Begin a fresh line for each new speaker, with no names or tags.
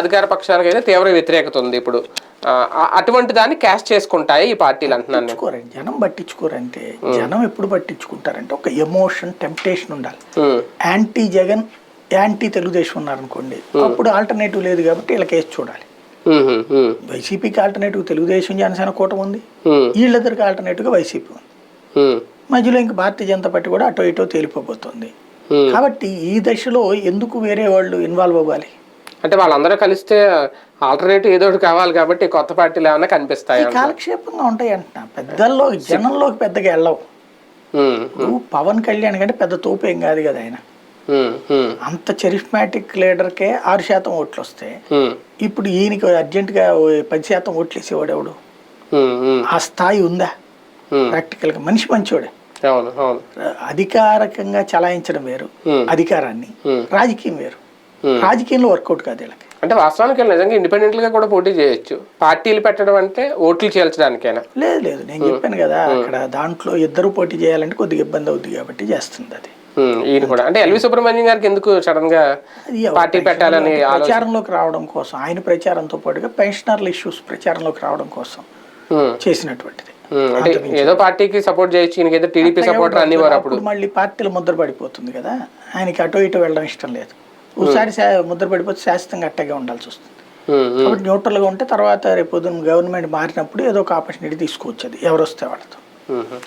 అధికార పక్షాలకైతే తీవ్ర వ్యతిరేకత ఉంది ఇప్పుడు. అటువంటి దాన్ని క్యాష్ చేసుకుంటాయి ఈ పార్టీలు అంటున్నాను.
పట్టించుకోరండి, జనం పట్టించుకోరంటే. జనం ఎప్పుడు పట్టించుకుంటారంటే ఒక ఎమోషన్, టెంప్టేషన్ ఉండాలి. యాంటీ జగన్, యాంటీ తెలుగుదేశం ఉన్నారనుకోండి, అప్పుడు ఆల్టర్నేటివ్ లేదు కాబట్టి వీళ్ళ కేసు చూడాలి. వైసీపీకి ఆల్టర్నేటివ్ తెలుగుదేశం, జనసేన కూటమి ఉంది, వీళ్ళిద్దరికి ఆల్టర్నేటివ్గా వైసీపీ ఉంది. మధ్యలో ఇంకా భారతీయ జనతా పార్టీ కూడా అటో ఇటో తేలిపోబోతుంది. కాబట్టి ఈ దశలో ఎందుకు వేరే వాళ్ళు ఇన్వాల్వ్ అవ్వాలి?
అంటే వాళ్ళందరూ కలిస్తే ఆల్టర్నేటివ్ ఏదో ఒకటి కావాలి కాబట్టి కొత్త పార్టీలు ఏమైనా కనిపిస్తాయి,
కాలక్షేపంగా ఉంటాయి అంటున్నా. పెద్దల్లో జనంలోకి పెద్దగా వెళ్ళవు. పవన్ కళ్యాణ్ కంటే పెద్ద తోపేం కాదు కదా ఆయన. అంత చరిస్మాటిక్ లీడర్కే 6% ఓట్లు వస్తే ఇప్పుడు ఈయనకి అర్జెంటుగా 10% ఓట్లు వేసేవాడు ఎవడు? ఆ స్థాయి ఉందా? ప్రాక్టికల్ గా మనిషి మంచోడే. అధికారికంగా చలాయించడం వేరు, అధికారాన్ని, రాజకీయం వేరు. రాజకీయంలో వర్కౌట్ కాదు వీళ్ళకి.
అంటే వాస్తవానికి నిజంగా ఇండిపెండెంట్ గా కూడా పోటీ చేయొచ్చు. పార్టీలు పెట్టడం అంటే ఓట్లు చేల్చడానికైనా
లేదు. నేను చెప్పాను కదా, అక్కడ దాంట్లో ఇద్దరు పోటీ చేయాలంటే కొద్దిగా ఇబ్బంది అవుతుంది కాబట్టి చేస్తుంది అది.
ఈయన కూడా అంటే ఎల్వి సుబ్రహ్మణ్యం గారికి ఎందుకు సడన్ గా పార్టీ పెట్టాలని
ప్రచారంలోకి రావడం కోసం, ఆయన ప్రచారంతో పాటుగా పెన్షనర్ల ఇష్యూస్ ప్రచారంలోకి రావడం కోసం చేసినటువంటిది.
అంటే ఏదో పార్టీకి సపోర్ట్ చేయొచ్చు, ఈయనకి ఏదో టీడీపీ సపోర్టర్ అనేవారు. అప్పుడు
మళ్ళీ పార్టీలు ముద్ర పడిపోతుంది కదా, ఆయనకి అటో ఇటో వెళ్ళడం ఇష్టం లేదు. ఒకసారి ముద్ర పడిపోతే శాశ్వతంగా అట్టగా ఉండాల్సి వస్తుంది. కాబట్టి న్యూట్రల్గా ఉంటే తర్వాత రేపు గవర్నమెంట్ మారినప్పుడు ఏదో ఒక ఆపర్చునిటీ తీసుకోవచ్చు, అది ఎవరు వస్తే వాళ్ళతో.